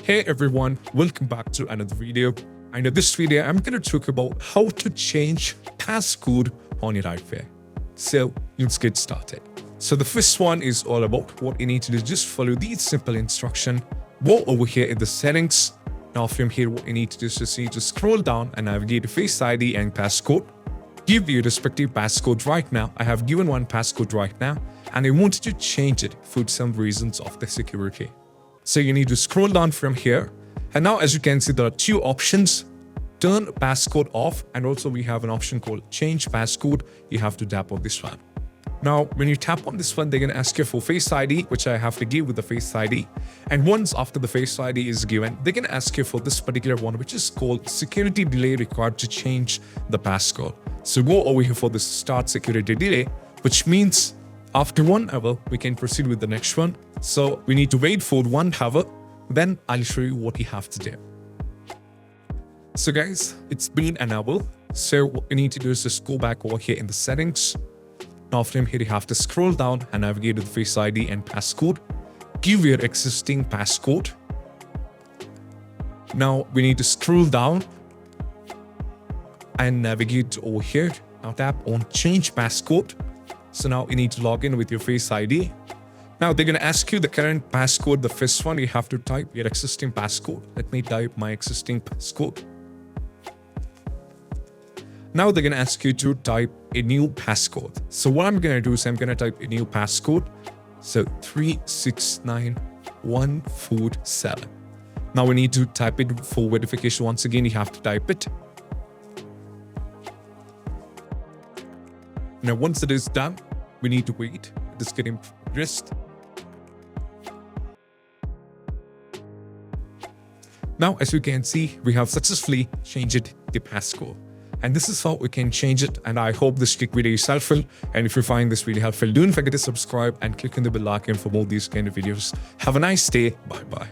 Hey everyone, welcome back to another video. And in this video, I'm going to talk about how to change passcode on your iPhone. So let's get started. So the first one is all about what you need to do. Just follow these simple instructions. Go over here in the settings. Now from here, what you need to do is just need to scroll down and navigate to Face ID and passcode. Give your respective passcode right now. I have given one passcode right now, and I wanted to change it for some reasons of the security. So you need to scroll down from here. And now as you can see, there are two options. Turn passcode off, and also we have an option called change passcode. You have to tap on this one. Now, when you tap on this one, they're going to ask you for Face ID, which I have to give with the Face ID. And once after the Face ID is given, they're going to ask you for this particular one, which is called security delay required to change the passcode. So go over here for the start security delay, which means after 1 hour, we can proceed with the next one. So we need to wait for 1 hour. Then I'll show you what you have to do. So guys, it's been an hour. So what you need to do is just go back over here in the settings. Now from here, you have to scroll down and navigate to the Face ID and passcode. Give your existing passcode. Now we need to scroll down and navigate over here. Now tap on change passcode. So now you need to log in with your Face ID. Now they're going to ask you the current passcode. The first one, you have to type your existing passcode. Let me type my existing passcode. Now they're going to ask you to type a new passcode. So what I'm going to do is I'm going to type a new passcode. So 369147. Now we need to type it for verification. Once again, you have to type it. Now once it is done, we need to wait. It is getting progressed. Now, as you can see, we have successfully changed the passcode. And this is how we can change it. And I hope this quick video is helpful. And if you find this video helpful, don't forget to subscribe and click on the bell icon for more of these kind of videos. Have a nice day. Bye-bye.